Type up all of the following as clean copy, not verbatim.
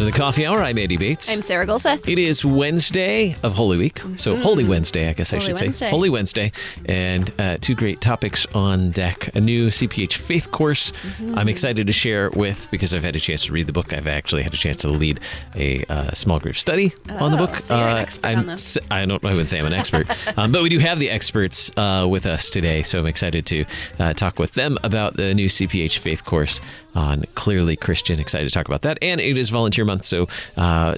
to the Coffee Hour. I'm Andy Bates. I'm Sarah Golseth. It is Wednesday of Holy Week. So Holy Wednesday, I guess I should say. Holy Wednesday. And two great topics on deck. A new CPH FaithCourse I'm excited to share with, because I've had a chance to read the book. I've actually had a chance to lead a small group study on the book. So you're an expert on this. I wouldn't say I'm an expert. But we do have the experts with us today. So I'm excited to talk with them about the new CPH FaithCourse on Clearly Christian. Excited to talk about that. And it is volunteer month, so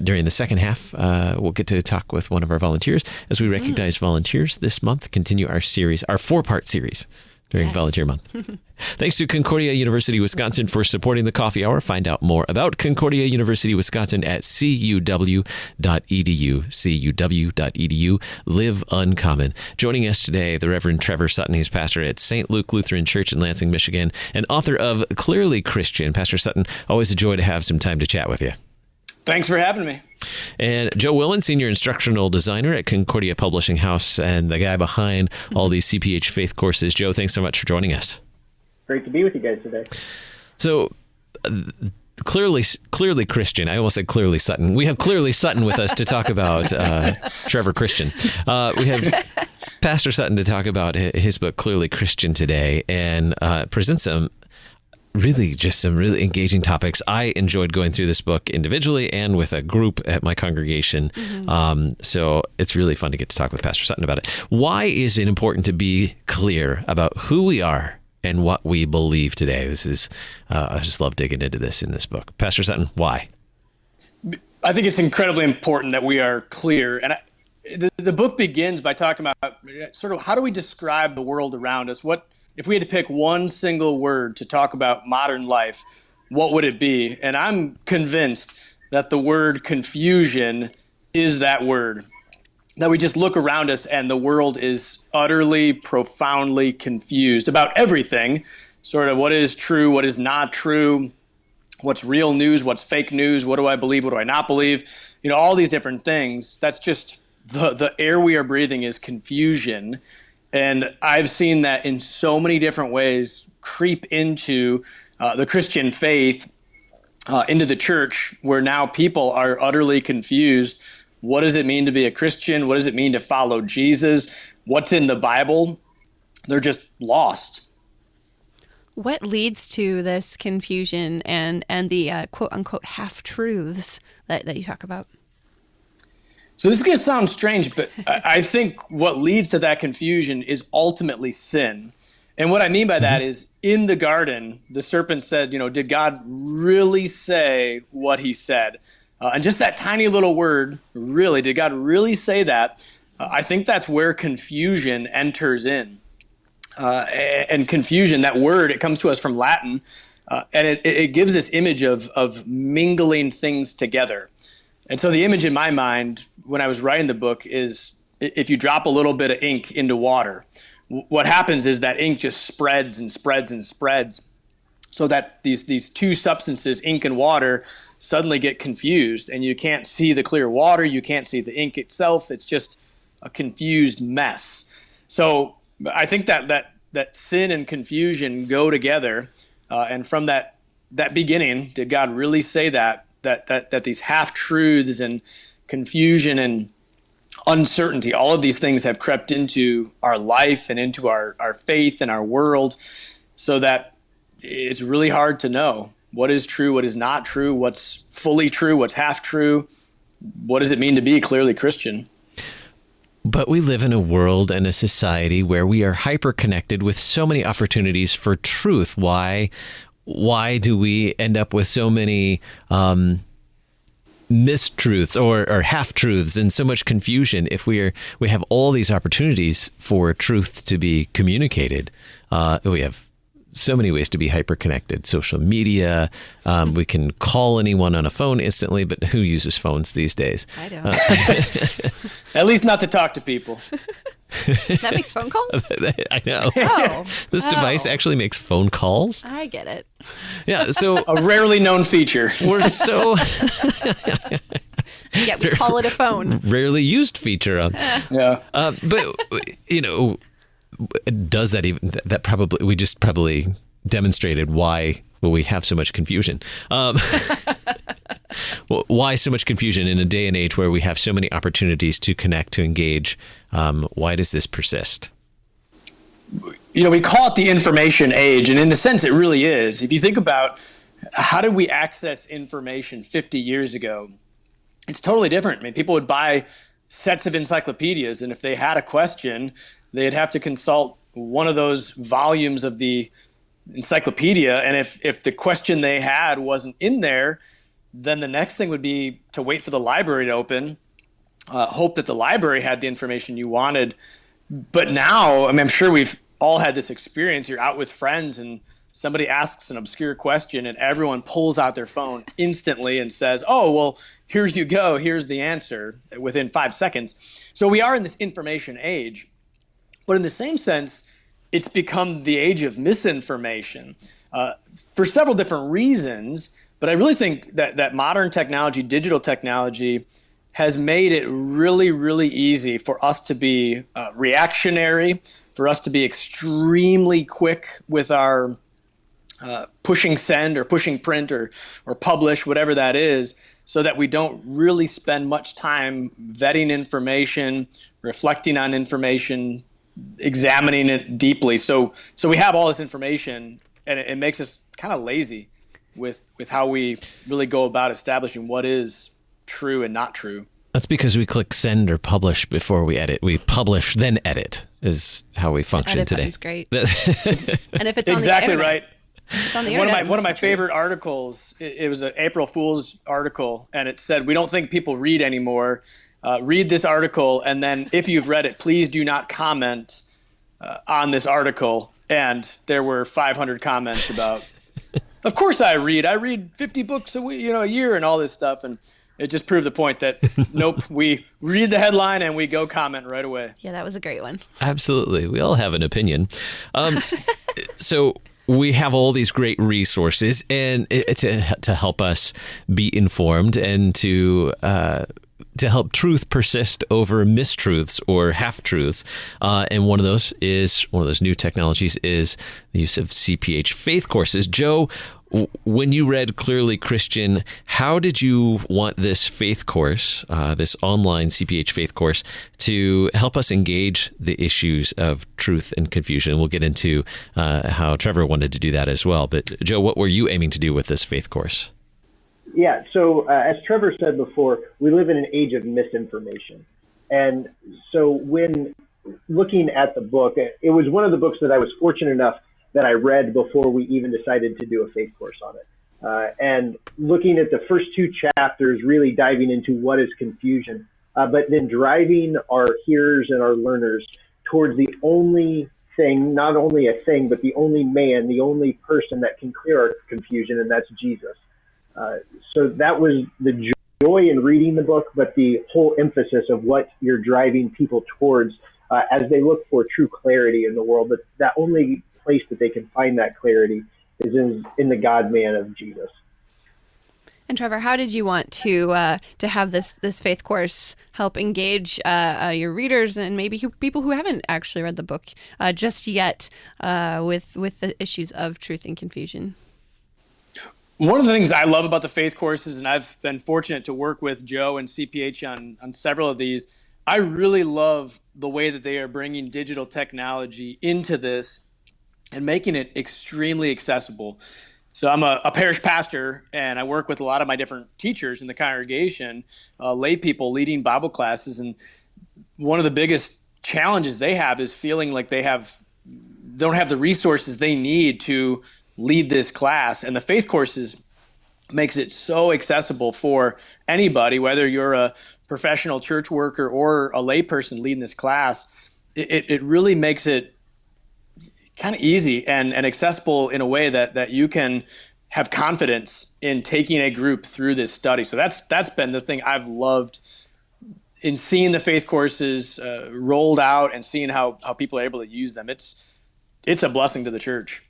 during the second half, we'll get to talk with one of our volunteers as we recognize volunteers this month, continue our series, our 4-part series during Volunteer Month. Thanks to Concordia University, Wisconsin for supporting the Coffee Hour. Find out more about Concordia University, Wisconsin at cuw.edu, cuw.edu. Live uncommon. Joining us today, the Reverend Trevor Sutton. He's pastor at St. Luke Lutheran Church in Lansing, Michigan, and author of Clearly Christian. Pastor Sutton, always a joy to have some time to chat with you. Thanks for having me. And Joe Willmann, Senior Instructional Designer at Concordia Publishing House, and the guy behind all these CPH Faith courses. Joe, thanks so much for joining us. Great to be with you guys today. So, clearly Christian. I almost said Clearly Sutton. We have Clearly Sutton with us to talk about Trevor Christian. We have Pastor Sutton to talk about his book, Clearly Christian, today, and present some really engaging topics. I enjoyed going through this book individually and with a group at my congregation. So it's really fun to get to talk with Pastor Sutton about it. Why is it important to be clear about who we are and what we believe today? This is, I just love digging into this in this book. Pastor Sutton, why? I think it's incredibly important that we are clear. And the book begins by talking about sort of how do we describe the world around us? What if we had to pick one single word to talk about modern life, what would it be? And I'm convinced that the word confusion is that word. That we just look around us and the world is utterly, profoundly confused about everything, sort of what is true, what is not true, what's real news, what's fake news, what do I believe, what do I not believe, all these different things. That's just the air we are breathing is confusion. And I've seen that in so many different ways creep into the Christian faith, into the church, where now people are utterly confused. What does it mean to be a Christian? What does it mean to follow Jesus? What's in the Bible? They're just lost. What leads to this confusion and the quote-unquote half-truths that you talk about? So this is going to sound strange, but I think what leads to that confusion is ultimately sin. And what I mean by that is in the garden, the serpent said, did God really say what he said? And just that tiny little word, really, did God really say that? I think that's where confusion enters in. And confusion, that word, it comes to us from Latin, and it gives this image of mingling things together. And so the image in my mind when I was writing the book is if you drop a little bit of ink into water, what happens is that ink just spreads and spreads and spreads so that these two substances, ink and water, suddenly get confused and you can't see the clear water, you can't see the ink itself. It's just a confused mess. So I think that sin and confusion go together. And from that beginning, did God really say that these half-truths and confusion and uncertainty, all of these things have crept into our life and into our faith and our world, so that it's really hard to know what is true, what is not true, what's fully true, what's half true. What does it mean to be clearly Christian? But we live in a world and a society where we are hyper-connected with so many opportunities for truth. Why do we end up with so many mistruths or half-truths and so much confusion if we have all these opportunities for truth to be communicated? We have so many ways to be hyper-connected. Social media, we can call anyone on a phone instantly, but who uses phones these days? I don't. At least not to talk to people. That makes phone calls? I know. Oh. This device actually makes phone calls. I get it. Yeah, so A rarely known feature. we're so Yeah, we call it a phone. rarely used feature. Yeah. But, does that even, that probably, we just probably demonstrated why we have so much confusion. Well, why so much confusion in a day and age where we have so many opportunities to connect, to engage? Why does this persist? We call it the information age, and in a sense, it really is. If you think about how did we access information 50 years ago, it's totally different. I mean, people would buy sets of encyclopedias, and if they had a question, they'd have to consult one of those volumes of the encyclopedia, and if the question they had wasn't in there, then the next thing would be to wait for the library to open, hope that the library had the information you wanted. But now, I mean, I'm sure we've all had this experience. You're out with friends and somebody asks an obscure question and everyone pulls out their phone instantly and says, oh, well, here you go. Here's the answer within 5 seconds. So we are in this information age. But in the same sense, it's become the age of misinformation for several different reasons. But I really think that modern technology, digital technology, has made it really, really easy for us to be reactionary, for us to be extremely quick with our pushing send or pushing print or publish, whatever that is, so that we don't really spend much time vetting information, reflecting on information, examining it deeply. So we have all this information, and it makes us kind of lazy with how we really go about establishing what is true and not true. That's because we click send or publish before we edit. We publish, then edit is how we function Edit today. That's great. And if it's exactly on the internet, right. it's on the internet. One of my favorite articles, it was an April Fool's article, and it said, we don't think people read anymore. Read this article, and then if you've read it, please do not comment on this article. And there were 500 comments about, of course I read 50 books a year and all this stuff. And it just proved the point that, nope, we read the headline and we go comment right away. Yeah, that was a great one. Absolutely. We all have an opinion. So we have all these great resources and to help us be informed and to help truth persist over mistruths or half-truths. And one of those new technologies is the use of CPH faith courses. Joe, when you read Clearly Christian, how did you want this faith course, this online CPH faith course, to help us engage the issues of truth and confusion? We'll get into how Trevor wanted to do that as well. But Joe, what were you aiming to do with this faith course? Yeah, so as Trevor said before, we live in an age of misinformation. And so when looking at the book, it was one of the books that I was fortunate enough that I read before we even decided to do a faith course on it. And looking at the first two chapters, really diving into what is confusion, but then driving our hearers and our learners towards the only thing, not only a thing, but the only man, the only person that can clear our confusion, and that's Jesus. So that was the joy in reading the book, but the whole emphasis of what you're driving people towards as they look for true clarity in the world. But that only place that they can find that clarity is in the God-man of Jesus. And Trevor, how did you want to have this faith course help engage your readers and maybe people who haven't actually read the book just yet with the issues of truth and confusion? One of the things I love about the faith courses, and I've been fortunate to work with Joe and CPH on several of these, I really love the way that they are bringing digital technology into this and making it extremely accessible. So I'm a parish pastor, and I work with a lot of my different teachers in the congregation, lay people leading Bible classes. And one of the biggest challenges they have is feeling like they don't have the resources they need to lead this class. And the faith courses makes it so accessible for anybody, whether you're a professional church worker or a layperson leading this class. It really makes it kind of easy and accessible in a way that you can have confidence in taking a group through this study. So that's been the thing I've loved in seeing the faith courses rolled out and seeing how people are able to use them. It's a blessing to the church.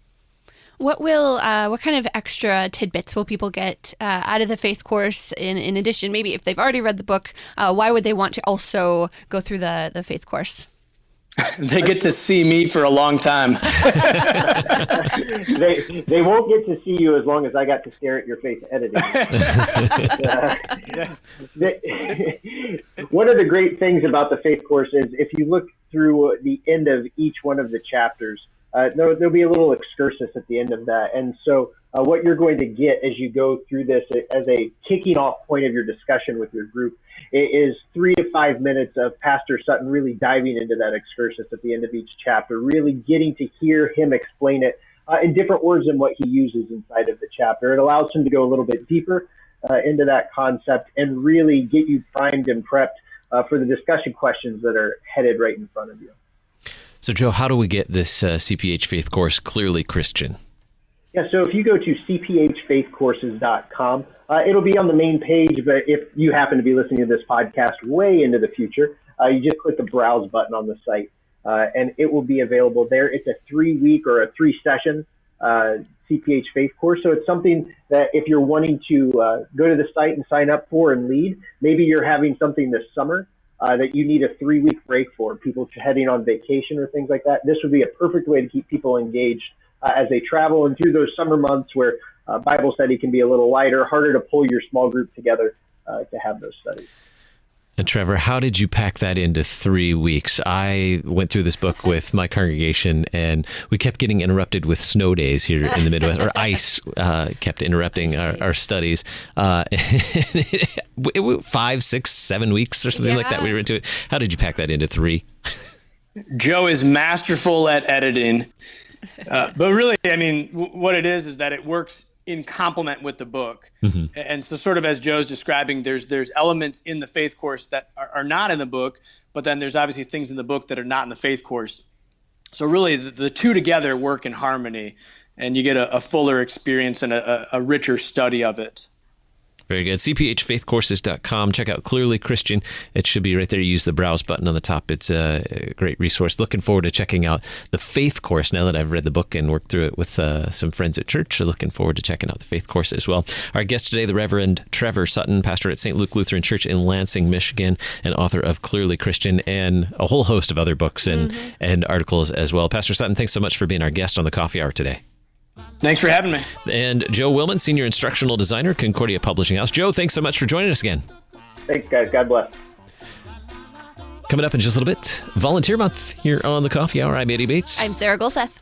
What kind of extra tidbits will people get out of the faith course? In addition, maybe if they've already read the book, why would they want to also go through the faith course? They get to see me for a long time. They won't get to see you as long as I got to stare at your face editing. One of the great things about the Faith Course is if you look through the end of each one of the chapters, there'll be a little excursus at the end of that. And so what you're going to get as you go through this as a kicking off point of your discussion with your group is 3 to 5 minutes of Pastor Sutton really diving into that excursus at the end of each chapter, really getting to hear him explain it in different words than what he uses inside of the chapter. It allows him to go a little bit deeper into that concept and really get you primed and prepped for the discussion questions that are headed right in front of you. So, Joe, how do we get this CPH Faith Course Clearly Christian? Yeah, so if you go to cphfaithcourses.com, it'll be on the main page, but if you happen to be listening to this podcast way into the future, you just click the browse button on the site, and it will be available there. It's a 3-week or a 3-session CPH Faith Course, so it's something that if you're wanting to go to the site and sign up for and lead, maybe you're having something this summer that you need a 3-week break for, people heading on vacation or things like that. This would be a perfect way to keep people engaged as they travel and through those summer months where Bible study can be a little lighter, harder to pull your small group together to have those studies. And Trevor, how did you pack that into 3 weeks? I went through this book with my congregation, and we kept getting interrupted with snow days here in the Midwest, or ice kept interrupting our studies. It was 5, 6, 7 weeks or something like that we were into it. How did you pack that into 3? Joe is masterful at editing. But really, I mean, what it is that it works in complement with the book. Mm-hmm. And so sort of as Joe's describing, there's elements in the Faith Course that are not in the book, but then there's obviously things in the book that are not in the Faith Course. So really the two together work in harmony, and you get a fuller experience and a richer study of it. Very good. CPHFaithCourses.com. Check out Clearly Christian. It should be right there. Use the browse button on the top. It's a great resource. Looking forward to checking out the Faith Course now that I've read the book and worked through it with some friends at church. So looking forward to checking out the Faith Course as well. Our guest today, the Reverend Trevor Sutton, pastor at St. Luke Lutheran Church in Lansing, Michigan, and author of Clearly Christian and a whole host of other books and articles as well. Pastor Sutton, thanks so much for being our guest on the Coffee Hour today. Thanks for having me. And Joe Willmann, Senior Instructional Designer, Concordia Publishing House. Joe, thanks so much for joining us again. Thanks, guys. God bless. Coming up in just a little bit, Volunteer Month here on the Coffee Hour. I'm Eddie Bates. I'm Sarah Golseth.